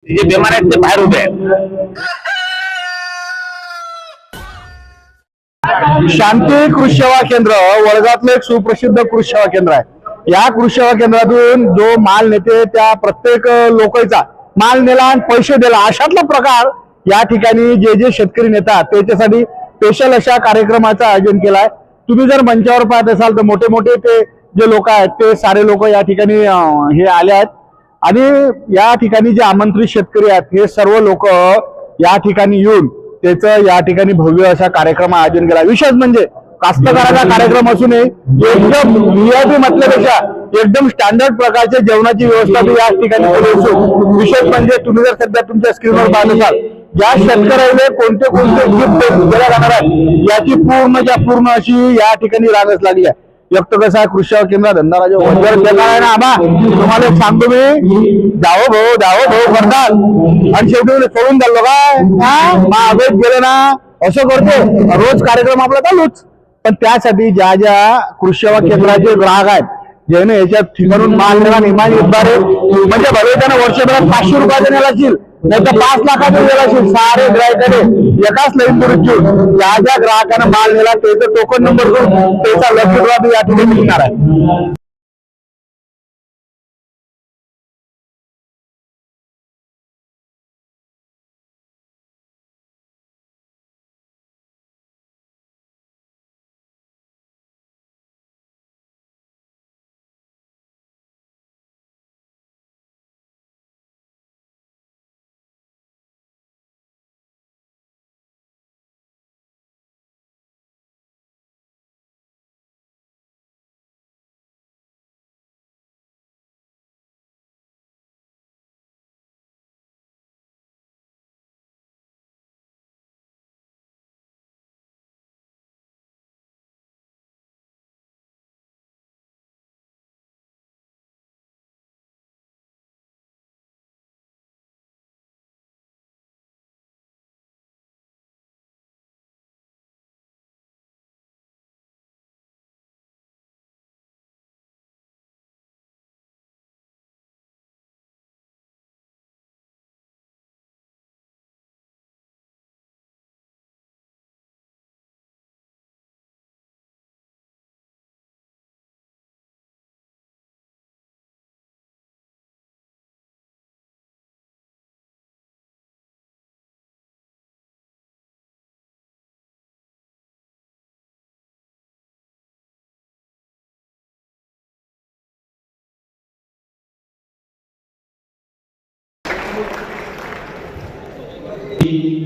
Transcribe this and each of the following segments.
जे बेमार आहेत ते बाहेर उभे आहेत. शांती कृषी सेवा केंद्र वडगावातलं एक सुप्रसिद्ध कृषी सेवा केंद्र आहे. या कृषी सेवा केंद्रातून जो माल नेते त्या प्रत्येक लोकांचा माल नेला आणि पैसे दिला अशातला प्रकार या ठिकाणी जे जे शेतकरी नेतात त्याच्यासाठी स्पेशल अशा कार्यक्रमाचं आयोजन केलाय. तुम्ही जर मंचावर पाहत असाल तर मोठे मोठे ते जे लोक आहेत ते सारे लोक या ठिकाणी हे आले आहेत आणि या ठिकाणी जे आमंत्रित शेतकरी आहेत हे सर्व लोक या ठिकाणी येऊन त्याचं या ठिकाणी भव्य असा कार्यक्रम आयोजन केला. विशेष म्हणजे कास्तकाराचा कार्यक्रम असून एकदम व्हीआयपी म्हटल्यापेक्षा एकदम स्टँडर्ड प्रकारच्या जेवणाची व्यवस्था या ठिकाणी केली असून विशेष म्हणजे तुम्ही जर सध्या तुमच्या स्क्रीनवर पाहत असाल या शेतकऱ्याला कोणते कोणते गिफ्ट दिल्या जाणार आहेत याची पूर्ण अशी या ठिकाणी रांगच लागली आहे. व्यक्त कसा कृषी सेवा केंद्र धंदाराजा वंजर देणार आहे ना आम्हा तुम्हाला एक सांगतो मी जावो भाऊ करतात आणि शेवटी सोडून द्यालो काय मागत गेले ना असं करतो. रोज कार्यक्रम आपला चालूच पण त्यासाठी ज्या ज्या कृषी सेवा केंद्राचे ग्राहक आहेत ज्याने याच्या ठिकाणून माल नेला निमान युद्धारे म्हणजे भले त्यानं वर्षभरात 500 रुपयाचा नेला असेल नाही तर 5 लाखाचा नेला असेल सारे ग्राहकाने एकाच लाईन करून ज्या ज्या ग्राहकानं माल नेला त्याचा टोकन नंबर करून त्याचा लकी ड्रॉ या ठिकाणी मिळणार आहे.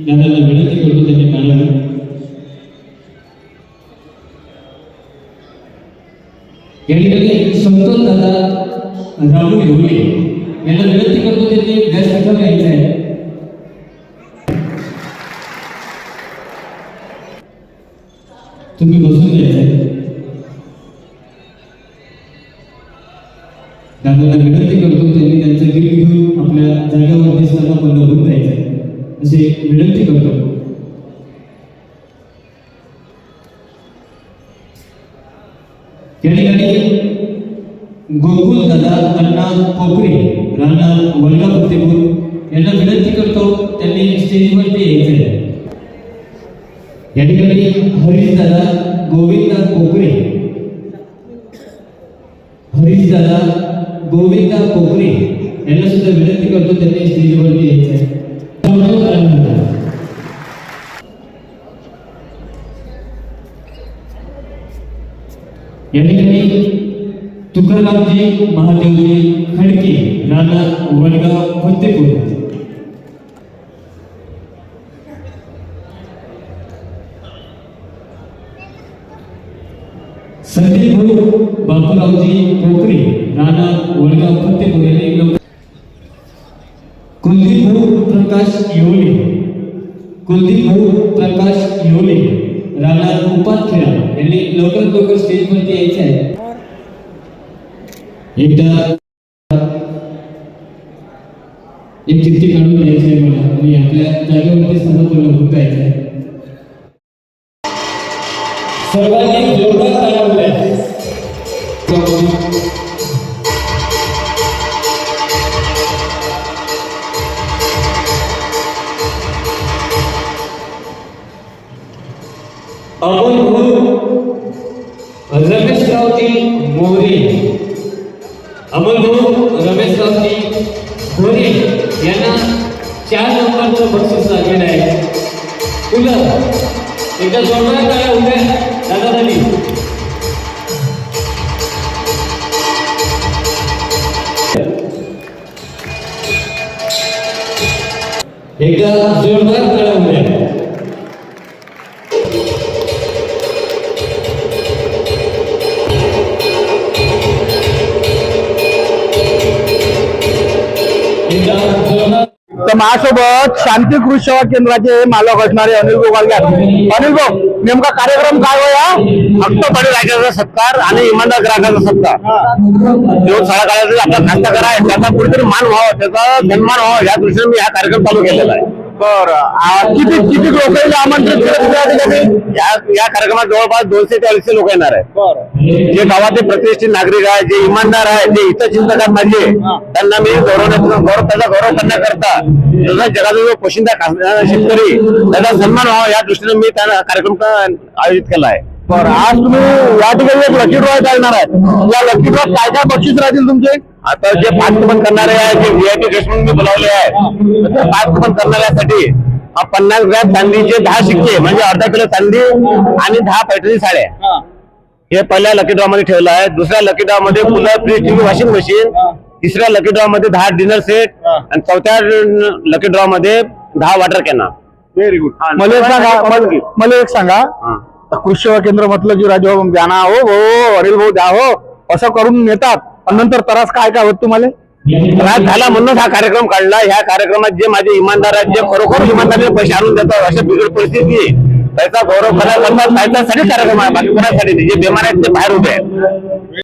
दादाला विनंती करतो त्यांनी काढावं. या ठिकाणी समतोल दादा राहुल ढोले यांना विनंती करतो त्यांनी व्यासपीठावर यायचं आहे. तुम्ही बसून घ्यायचं. दादाला विनंती करतो त्यांनी त्यांचं गिफ्ट घेऊन आपल्या जागेवरती सर्व बंद होऊन जायचं असे विनंती करतो. या ठिकाणी गोकुल दादा अण्णा कोकरे राहणार वडगाव फतेपूर यांना विनंती करतो त्यांनी स्टेजवरती यायचं आहे. या ठिकाणी हरीश दादा गोविंदा कोकरे यांना सुद्धा विनंती करतो त्यांनी स्टेजवरती यायचं आहे. या ठिकाणी तुकारामजी महादेवजी खडके राहणार वडगाव फतेपूर संदीप भाऊ बापूरावजी कोकरे राहणार वडगाव फतेपूर यांनी कुलदीप भाऊ प्रकाश योले राहणार उपाखेडा यांनी लवकर स्टेजवरती यायचे आहे. एकदा एक चिठ्ठी काढून द्यायची आहे मला आणि आपल्या जागेवरती सर्व बोलून जायचं आहे. सर्वांनी जोरदार ताली वाजवा. अमोलभाऊ रमेशरावजी मोरे, अमोलभाऊ रमेशरावजी मोरे यांना 4 नंबरचं बक्षीस लागलेलं आहे. फुलं एकदा जोरदार टाळ्या उभ्या दादासाठी. एकदा जोरदार टाळ्या उभ्या. एकदा जोरदार. तर माझ्यासोबत शांती कृषी सेवा केंद्राचे मालक असणारे अनिल भाऊ गालग्यात. अनिल भाऊ, नेमका कार्यक्रम काय हो या? हक्कपणे राजाचा सत्कार आणि इमानदार ग्राहकाचा सत्कार. जो सळकाळाचा आपला कास्तकार आहे त्याचा कुठेतरी मान व्हावा, त्याचा सन्मान व्हावा या दृष्टीने मी हा कार्यक्रम चालू केलेला आहे. बरं, किती लोकांना आमंत्रित केलं तुम्ही या ठिकाणी? या कार्यक्रमात जवळपास 200 ते 250 लोक येणार आहेत. जे गावातील प्रतिष्ठित नागरिक आहेत, जे इमानदार आहेत, जे हितचिंतक माझे, त्यांना मी त्याचा गौरव करण्याकरता जसा जगाचा जो पोशिंदा शेतकरी त्याचा सन्मान व्हावा या दृष्टीने मी त्या कार्यक्रम आयोजित केला आहे. बरं, आज तुम्ही या ठिकाणी एक लकी ड्रॉ चालणार आहे. या लकी ड्रॉ काय काय बक्षीस राहतील तुमचे? आता जे 5 कुपन करणारे आहेत, जे VIP गेस्ट म्हणून मी बोलावले आहेत, त्या 5 कुपन करणाऱ्यासाठी 50 ग्रॅम चांदीचे 10 शिक्के म्हणजे अर्धा किलो चांदी आणि 10 पैठणी साड्या हे पहिल्या लकी ड्रॉ मध्ये ठेवलं आहे. दुसऱ्या लकी ड्रॉ मध्ये cooler, fridge, TV, washing machine. तिसऱ्या लकी ड्रॉ मध्ये 10 डिनर सेट आणि चौथ्या लकी ड्रॉ मध्ये 10 वॉटर कॅन. Very good. मला एक सांगा, कृषी सेवा केंद्र म्हटलं की राजू द्या ना हो, अनिल भाऊ द्या हो, असं करून नेतात आणि नंतर त्रास काय काय होत तुम्हाला? त्रास झाला म्हणून हा कार्यक्रम काढला. ह्या कार्यक्रमात जे माझे इमानदार आहेत, जे खरोखर इमानदारीने पैसे आणून देतात, अशा बिकट परिस्थिती त्याचा गौरव करण्याकरता त्याच्यासाठी कार्यक्रम आहे. बाकी कोणासाठी नाही. जे बेमान आहेत ते बाहेर उभे आहेत.